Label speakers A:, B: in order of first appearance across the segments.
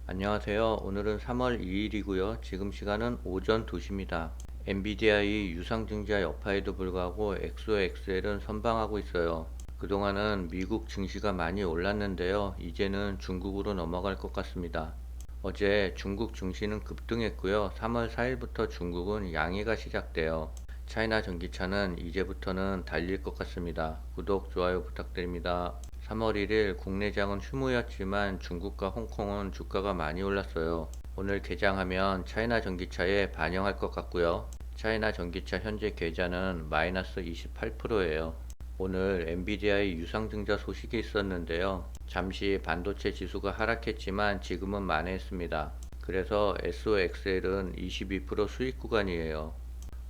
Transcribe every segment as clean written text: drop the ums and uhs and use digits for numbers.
A: 안녕하세요. 오늘은 3월 2일이고요. 지금 시간은 오전 2시입니다. 엔비디아의 유상증자 여파에도 불구하고 XOXL은 선방하고 있어요. 그동안은 미국 증시가 많이 올랐는데요. 이제는 중국으로 넘어갈 것 같습니다. 어제 중국 증시는 급등했고요. 3월 4일부터 중국은 양해가 시작돼요. 차이나 전기차는 이제부터는 달릴 것 같습니다. 구독, 좋아요 부탁드립니다. 3월 1일 국내장은 휴무였지만 중국과 홍콩은 주가가 많이 올랐어요. 오늘 개장하면 차이나 전기차에 반영할 것 같고요. 차이나 전기차 현재 계좌는 마이너스 28%예요. 오늘 엔비디아의 유상증자 소식이 있었는데요. 잠시 반도체 지수가 하락했지만 지금은 만회했습니다. 그래서 SOXL은 22% 수익 구간이에요.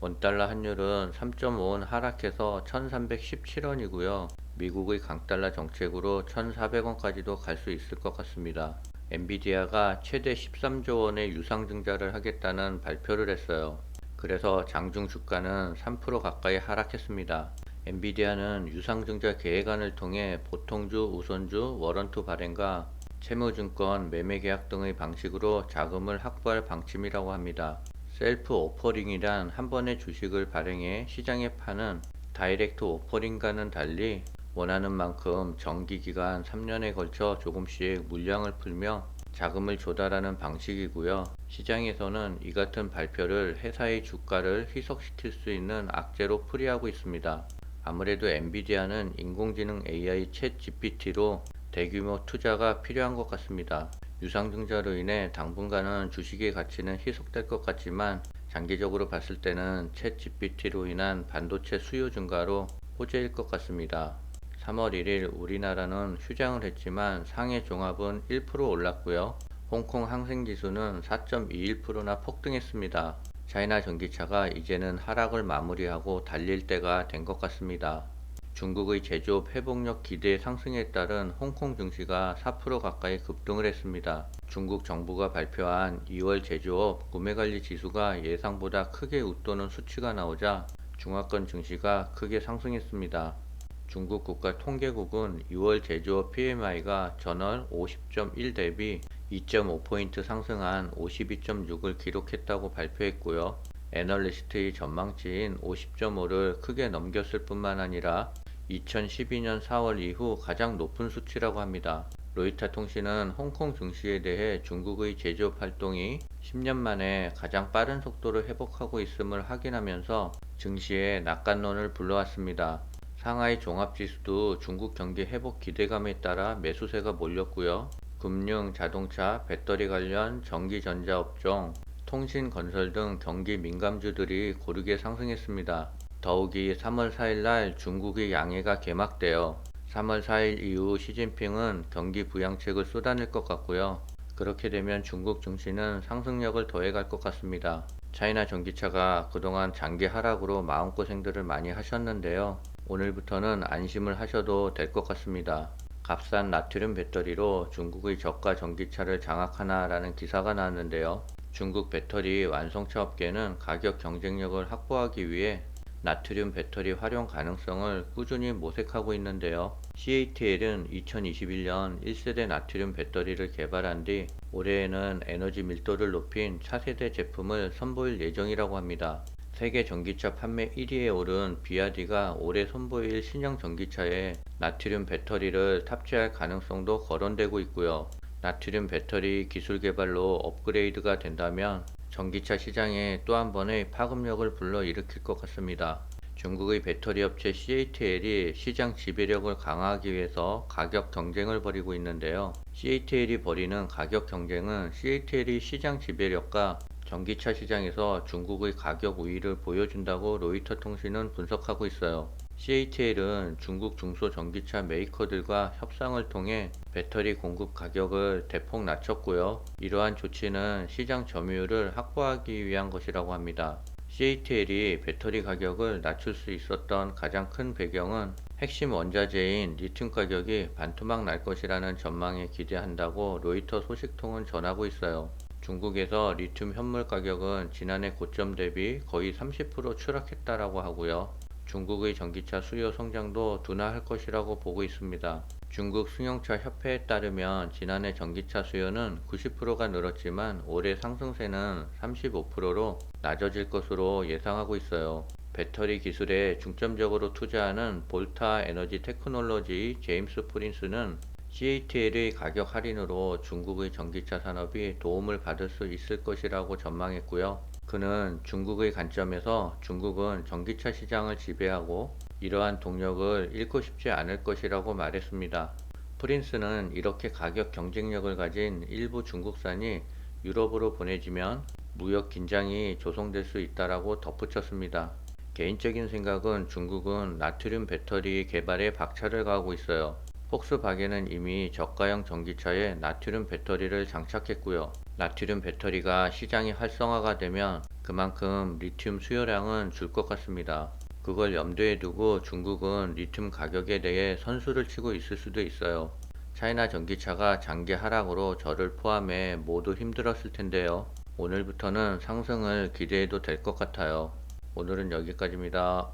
A: 원달러 환율은 3.5원 하락해서 1317원이고요. 미국의 강달러 정책으로 1400원까지도 갈 수 있을 것 같습니다. 엔비디아가 최대 13조 원의 유상증자를 하겠다는 발표를 했어요. 그래서 장중 주가는 3% 가까이 하락했습니다. 엔비디아는 유상증자 계획안을 통해 보통주, 우선주, 워런트 발행과 채무증권, 매매계약 등의 방식으로 자금을 확보할 방침이라고 합니다. 셀프 오퍼링이란 한 번의 주식을 발행해 시장에 파는 다이렉트 오퍼링과는 달리 원하는 만큼 정기기간 3년에 걸쳐 조금씩 물량을 풀며 자금을 조달하는 방식이고요. 시장에서는 이 같은 발표를 회사의 주가를 희석시킬 수 있는 악재로 풀이하고 있습니다. 아무래도 엔비디아는 인공지능 AI 챗 GPT로 대규모 투자가 필요한 것 같습니다. 유상증자로 인해 당분간은 주식의 가치는 희석될 것 같지만 장기적으로 봤을 때는 챗 GPT로 인한 반도체 수요 증가로 호재일 것 같습니다. 3월 1일 우리나라는 휴장을 했지만 상해 종합은 1% 올랐고요. 홍콩 항생지수는 4.21%나 폭등했습니다. 차이나 전기차가 이제는 하락을 마무리하고 달릴 때가 된 것 같습니다. 중국의 제조업 회복력 기대 상승에 따른 홍콩 증시가 4% 가까이 급등을 했습니다. 중국 정부가 발표한 2월 제조업 구매관리 지수가 예상보다 크게 웃도는 수치가 나오자 중화권 증시가 크게 상승했습니다. 중국 국가통계국은 2월 제조업 PMI가 전월 50.1 대비 2.5포인트 상승한 52.6을 기록했다고 발표했고요. 애널리스트의 전망치인 50.5를 크게 넘겼을 뿐만 아니라 2012년 4월 이후 가장 높은 수치라고 합니다. 로이터 통신은 홍콩 증시에 대해 중국의 제조업 활동이 10년 만에 가장 빠른 속도로 회복하고 있음을 확인하면서 증시에 낙관론을 불러왔습니다. 상하이 종합지수도 중국 경기 회복 기대감에 따라 매수세가 몰렸고요. 금융, 자동차, 배터리 관련 전기전자 업종, 통신, 건설 등 경기 민감주들이 고르게 상승했습니다. 더욱이 3월 4일 날 중국의 양해가 개막되어 3월 4일 이후 시진핑은 경기 부양책을 쏟아낼 것 같고요. 그렇게 되면 중국 증시는 상승력을 더해갈 것 같습니다. 차이나 전기차가 그동안 장기 하락으로 마음고생들을 많이 하셨는데요. 오늘부터는 안심을 하셔도 될 것 같습니다. 값싼 나트륨 배터리로 중국의 저가 전기차를 장악하나라는 기사가 나왔는데요. 중국 배터리 완성차 업계는 가격 경쟁력을 확보하기 위해 나트륨 배터리 활용 가능성을 꾸준히 모색하고 있는데요. CATL은 2021년 1세대 나트륨 배터리를 개발한 뒤 올해에는 에너지 밀도를 높인 차세대 제품을 선보일 예정이라고 합니다. 세계 전기차 판매 1위에 오른 비아디가 올해 선보일 신형 전기차에 나트륨 배터리를 탑재할 가능성도 거론되고 있고요. 나트륨 배터리 기술 개발로 업그레이드가 된다면 전기차 시장에 또 한 번의 파급력을 불러일으킬 것 같습니다. 중국의 배터리 업체 CATL이 시장 지배력을 강화하기 위해서 가격 경쟁을 벌이고 있는데요. CATL이 벌이는 가격 경쟁은 CATL이 시장 지배력과 전기차 시장에서 중국의 가격 우위를 보여준다고 로이터 통신은 분석하고 있어요. CATL은 중국 중소전기차 메이커들과 협상을 통해 배터리 공급 가격을 대폭 낮췄고요. 이러한 조치는 시장 점유율을 확보하기 위한 것이라고 합니다. CATL이 배터리 가격을 낮출 수 있었던 가장 큰 배경은 핵심 원자재인 리튬 가격이 반토막 날 것이라는 전망에 기대한다고 로이터 소식통은 전하고 있어요. 중국에서 리튬 현물 가격은 지난해 고점 대비 거의 30% 추락했다라고 하고요. 중국의 전기차 수요 성장도 둔화할 것이라고 보고 있습니다. 중국 승용차 협회에 따르면 지난해 전기차 수요는 90%가 늘었지만 올해 상승세는 35%로 낮아질 것으로 예상하고 있어요. 배터리 기술에 중점적으로 투자하는 볼타 에너지 테크놀로지 제임스 프린스는 CATL의 가격 할인으로 중국의 전기차 산업이 도움을 받을 수 있을 것이라고 전망했고요. 그는 중국의 관점에서 중국은 전기차 시장을 지배하고 이러한 동력을 잃고 싶지 않을 것이라고 말했습니다. 프린스는 이렇게 가격 경쟁력을 가진 일부 중국산이 유럽으로 보내지면 무역 긴장이 조성될 수 있다라고 덧붙였습니다. 개인적인 생각은 중국은 나트륨 배터리 개발에 박차를 가하고 있어요. 폭스바겐은 이미 저가형 전기차에 나트륨 배터리를 장착했고요. 나트륨 배터리가 시장이 활성화가 되면 그만큼 리튬 수요량은 줄 것 같습니다. 그걸 염두에 두고 중국은 리튬 가격에 대해 선수를 치고 있을 수도 있어요. 차이나 전기차가 장기 하락으로 저를 포함해 모두 힘들었을 텐데요. 오늘부터는 상승을 기대해도 될 것 같아요. 오늘은 여기까지입니다.